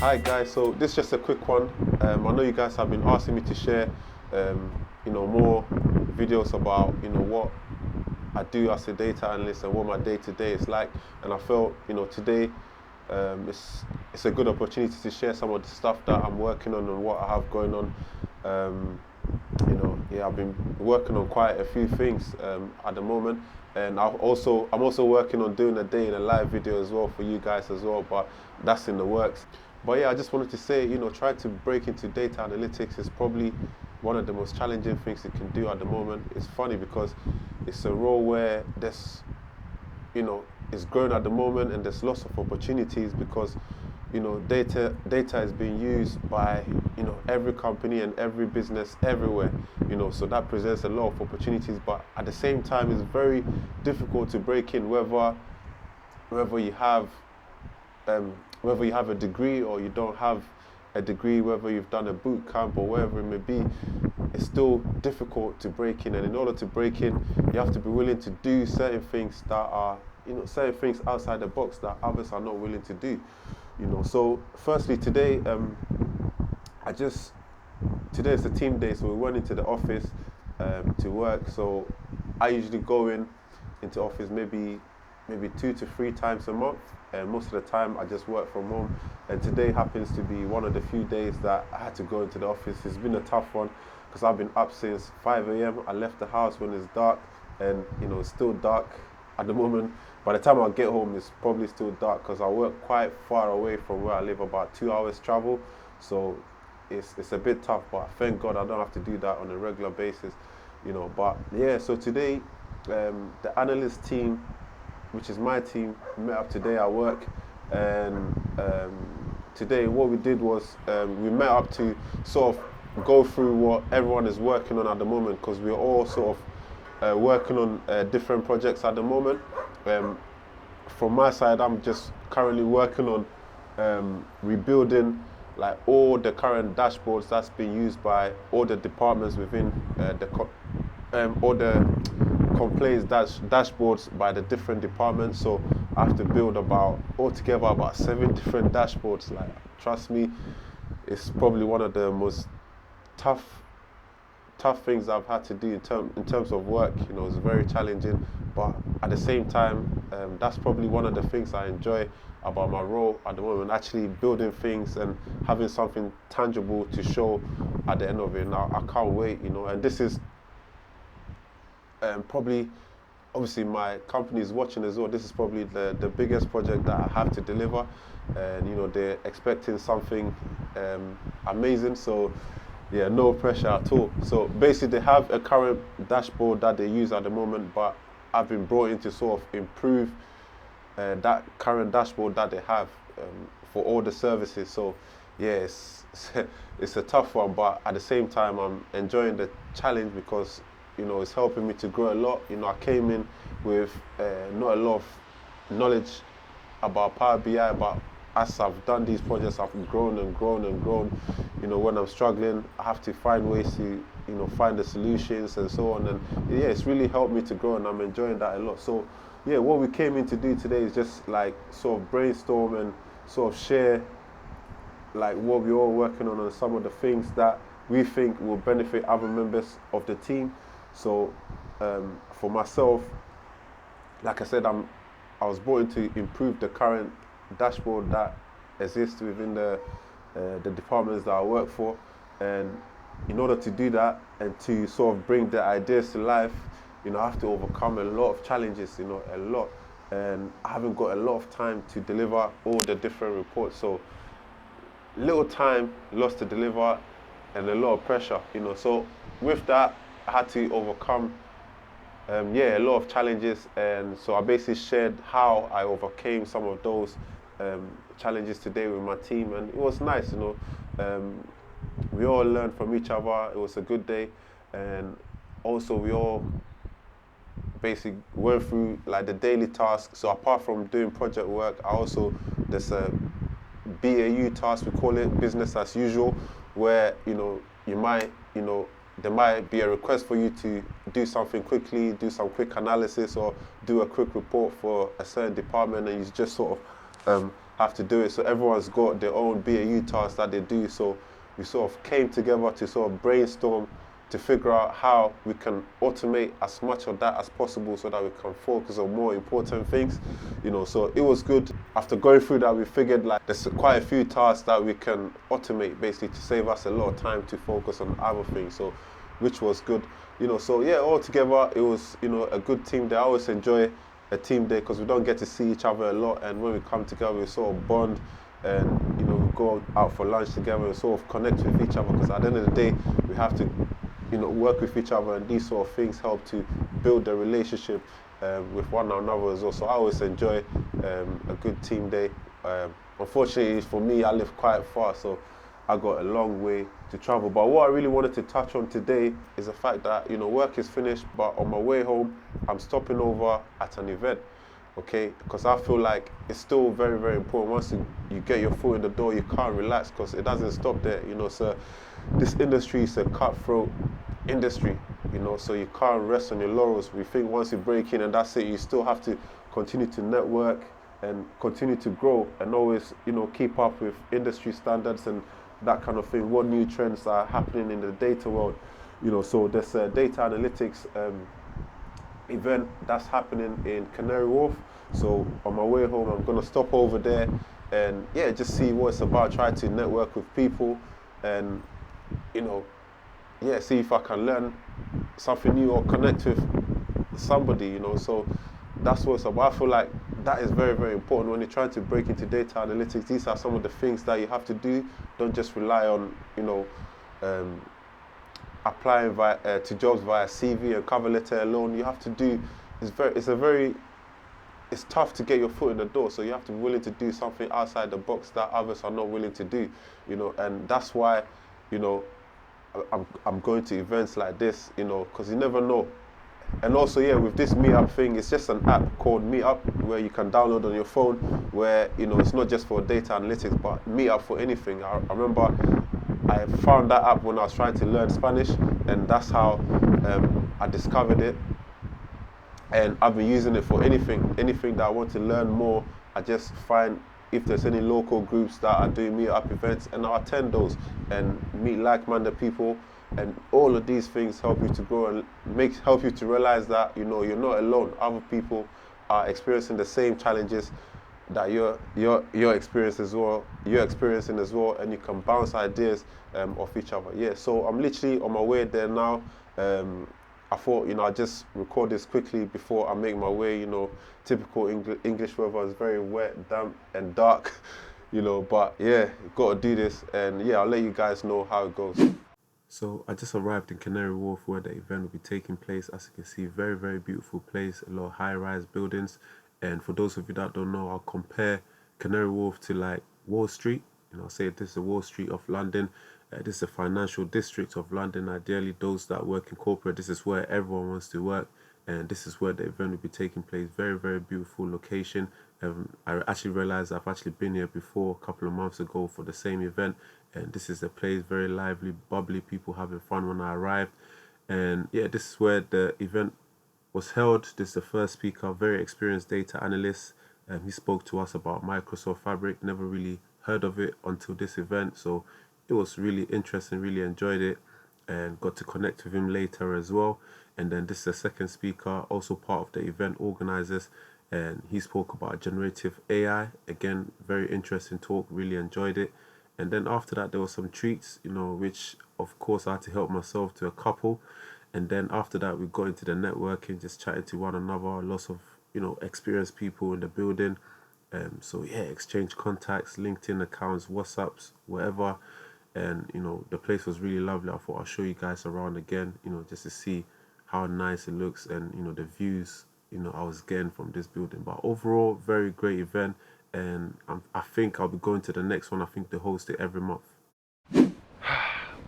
Hi guys, so this is just a quick one. I know you guys have been asking me to share, more videos about, what I do as a data analyst and what my day-to-day is like. And I felt, today it's a good opportunity to share some of the stuff that I'm working on and what I have going on. I've been working on quite a few things at the moment, and I'm also working on doing a day in a live video as well for you guys as well, but that's in the works. But yeah, I just wanted to say, trying to break into data analytics is probably one of the most challenging things you can do at the moment. It's funny because it's a role where it's growing at the moment, and there's lots of opportunities because data is being used by every company and every business everywhere, so that presents a lot of opportunities, but at the same time it's very difficult to break in, whether you have a degree or you don't have a degree, whether you've done a boot camp or whatever it may be. It's still difficult to break in, and in order to break in you have to be willing to do certain things that are certain things outside the box that others are not willing to do. So firstly, today today is a team day, so we went into the office to work. So I usually go into office maybe 2 to 3 times a month, and most of the time I just work from home. And today happens to be one of the few days that I had to go into the office. It's been a tough one because I've been up since 5 a.m. I left the house when it's dark, and it's still dark at the moment. By the time I get home, it's probably still dark because I work quite far away from where I live, about 2 hours travel. So it's a bit tough, but thank God I don't have to do that on a regular basis, But yeah, so today the analyst team, which is my team, met up today at work, and today what we did was we met up to sort of go through what everyone is working on at the moment, because we're all sort of working on different projects at the moment. From my side, I'm just currently working on rebuilding like all the current dashboards that's being used by all the departments within all the complaints dashboards by the different departments. So I have to build altogether about 7 different dashboards. Like, trust me, it's probably one of the most tough things I've had to do in terms of work. It's very challenging, but at the same time, that's probably one of the things I enjoy about my role at the moment, actually building things and having something tangible to show at the end of it. Now I can't wait, and this is probably, obviously my company is watching as well. This is probably the biggest project that I have to deliver, and they're expecting something amazing. So yeah, no pressure at all. So basically they have a current dashboard that they use at the moment, but I've been brought in to sort of improve that current dashboard that they have for all the services. So yeah, it's a tough one, but at the same time I'm enjoying the challenge because it's helping me to grow a lot. I came in with not a lot of knowledge about Power BI, but as I've done these projects, I've grown and grown and grown. When I'm struggling, I have to find ways to find the solutions and so on. And yeah, it's really helped me to grow, and I'm enjoying that a lot. So yeah, what we came in to do today is just like sort of brainstorm and sort of share like what we're all working on and some of the things that we think will benefit other members of the team. So for myself, like I said, I was brought in to improve the current dashboard that exists within the departments that I work for. And in order to do that and to sort of bring the ideas to life, I have to overcome a lot of challenges, a lot. And I haven't got a lot of time to deliver all the different reports. So little time lost to deliver and a lot of pressure, So with that, I had to overcome a lot of challenges. And so I basically shared how I overcame some of those challenges today with my team, and it was nice. We all learned from each other. It was a good day, and also we all basically went through like the daily tasks. So apart from doing project work, there's a BAU task, we call it business as usual, where you might there might be a request for you to do something quickly, do some quick analysis, or do a quick report for a certain department, and you just sort of have to do it. So everyone's got their own BAU tasks that they do. So we sort of came together to sort of brainstorm to figure out how we can automate as much of that as possible so that we can focus on more important things, so it was good. After going through that, we figured like there's quite a few tasks that we can automate basically to save us a lot of time to focus on other things, so which was good, so yeah, all together it was, a good team day. I always enjoy a team day because we don't get to see each other a lot, and when we come together we sort of bond, and we go out for lunch together and sort of connect with each other, because at the end of the day we have to work with each other, and these sort of things help to build the relationship with one another as well. So I always enjoy a good team day. Unfortunately for me, I live quite far, so I got a long way to travel. But what I really wanted to touch on today is the fact that work is finished, but on my way home, I'm stopping over at an event. Okay, because I feel like it's still very, very important. Once you get your foot in the door, you can't relax, because it doesn't stop there. So this industry is a cutthroat industry, so you can't rest on your laurels. We think once you break in and that's it, you still have to continue to network and continue to grow, and always keep up with industry standards and that kind of thing. What new trends are happening in the data world, so there's a data analytics event that's happening in Canary Wharf. So on my way home, I'm gonna stop over there and just see what it's about, try to network with people, and see if I can learn something new or connect with somebody, so that's what it's about. I feel like that is very, very important when you're trying to break into data analytics. These are some of the things that you have to do. Don't just rely on applying to jobs via CV and cover letter alone. You have to do, it's tough to get your foot in the door, so you have to be willing to do something outside the box that others are not willing to do, and that's why, I'm going to events like this, because you never know. And also, with this meetup thing, it's just an app called Meetup where you can download on your phone, where, it's not just for data analytics, but Meetup for anything. I remember I found that app when I was trying to learn Spanish, and that's how I discovered it. And I've been using it for anything that I want to learn more. I just find if there's any local groups that are doing meetup events, and I'll attend those and meet like-minded people. And all of these things help you to grow and help you to realize that you're not alone. Other people are experiencing the same challenges that you're experiencing as well. And you can bounce ideas off each other. Yeah. So I'm literally on my way there now. I thought, I'll just record this quickly before I make my way. Typical English weather is very wet, damp, and dark. But yeah, got to do this, and I'll let you guys know how it goes. So I just arrived in Canary Wharf where the event will be taking place. As you can see, very, very beautiful place, a lot of high-rise buildings. And for those of you that don't know, I'll compare Canary Wharf to like Wall Street. Say this is the Wall Street of London. This is a financial district of London. Ideally, those that work in corporate, this is where everyone wants to work. And this is where the event will be taking place. Very, very beautiful location. I actually realized I've actually been here before a couple of months ago for the same event. And this is the place, very lively, bubbly, people having fun when I arrived. And this is where the event was held. This is the first speaker, very experienced data analyst. He spoke to us about Microsoft Fabric. Never really heard of it until this event. So it was really interesting, really enjoyed it, and got to connect with him later as well. And then this is the second speaker, also part of the event organizers, and he spoke about generative AI. Again, very interesting talk, really enjoyed it. And then after that, there were some treats, which of course I had to help myself to a couple. And then after that, we got into the networking, just chatting to one another, lots of, experienced people in the building. So exchange contacts, LinkedIn accounts, WhatsApps, whatever. And, the place was really lovely. I thought I'll show you guys around again, just to see how nice it looks and, the views, I was getting from this building. But overall, very great event. And I think I'll be going to the next one. I think they host it every month.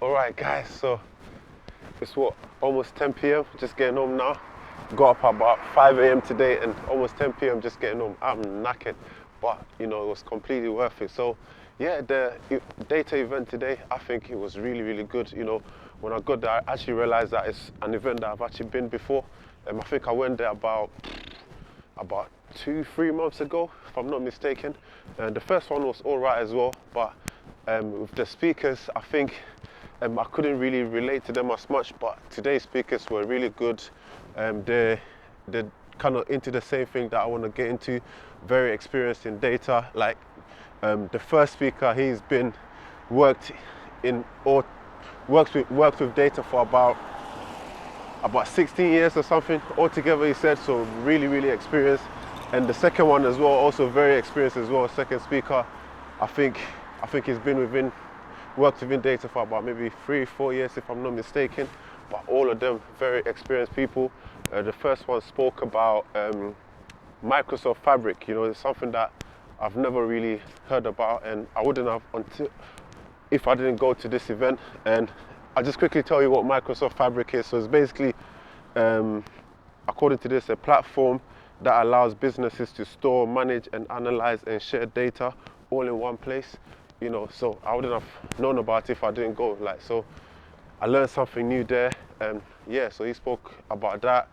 All right, guys. So it's almost 10 p.m. Just getting home now. Got up about 5 a.m. today, and almost 10 p.m. just getting home. I'm knackered, but it was completely worth it. So the data event today, I think it was really, really good. When I got there, I actually realized that it's an event that I've actually been before. I think I went there about about 2-3 months ago, if I'm not mistaken. And the first one was all right as well, but with the speakers, I think I couldn't really relate to them as much, but today's speakers were really good. They're kind of into the same thing that I want to get into, very experienced in data. Like the first speaker, he's been worked with data for about 16 years or something altogether, he said, so really experienced. And the second one as well, also very experienced as well, second speaker. I think he's worked within data for about maybe 3-4 years, if I'm not mistaken, but all of them very experienced people. The first one spoke about Microsoft Fabric. You know, it's something that I've never really heard about, and I wouldn't have if I didn't go to this event. And I'll just quickly tell you what Microsoft Fabric is. So it's basically, according to this, a platform that allows businesses to store, manage, and analyze and share data all in one place. You know, so I wouldn't have known about it if I didn't go. Like, so I learned something new there. Yeah, so he spoke about that.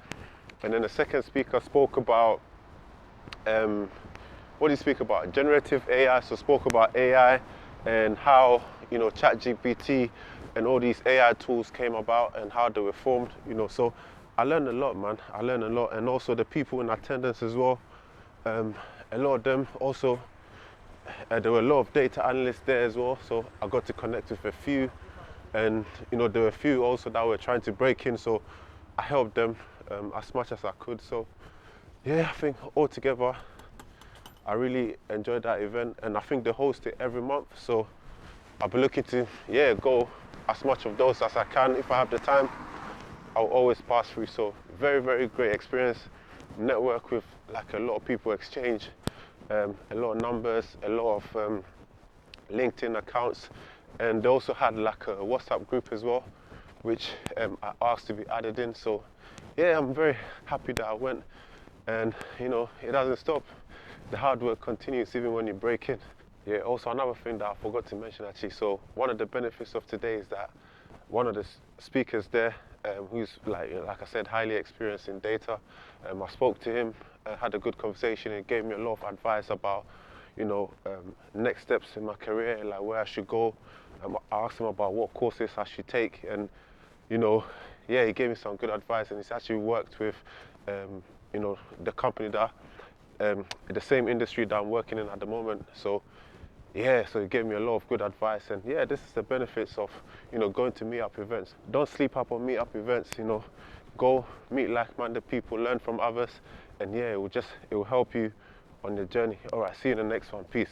And then the second speaker spoke about, what did he speak about? Generative AI. So spoke about AI and how, you know, ChatGPT and all these AI tools came about and how they were formed, you know. So I learned a lot, man. I learned a lot. And also the people in attendance as well. A lot of them also, there were a lot of data analysts there as well. So I got to connect with a few. And, you know, there were a few also that were trying to break in. So I helped them as much as I could. So yeah, I think altogether, I really enjoyed that event. And I think they host it every month. So I'll be looking to, yeah, go as much of those as I can. If I have the time, I'll always pass through. So very great experience. Network with like a lot of people, exchange a lot of numbers, a lot of LinkedIn accounts. And they also had like a WhatsApp group as well, which I asked to be added in. So yeah, I'm very happy that I went. And you know, it doesn't stop. The hard work continues even when you break in. Yeah, also another thing that I forgot to mention actually, so one of the benefits of today is that one of the speakers there, who's like I said, highly experienced in data, I spoke to him, had a good conversation, and gave me a lot of advice about, you know, next steps in my career, like where I should go. I asked him about what courses I should take, and you know, yeah, he gave me some good advice, and he's actually worked with, you know, the company that, the same industry that I'm working in at the moment. So yeah, so he gave me a lot of good advice, and yeah, this is the benefits of, you know, going to meetup events. Don't sleep up on meetup events, you know, go meet like-minded people, learn from others, and yeah, it will help you on your journey. All right, see you in the next one. Peace.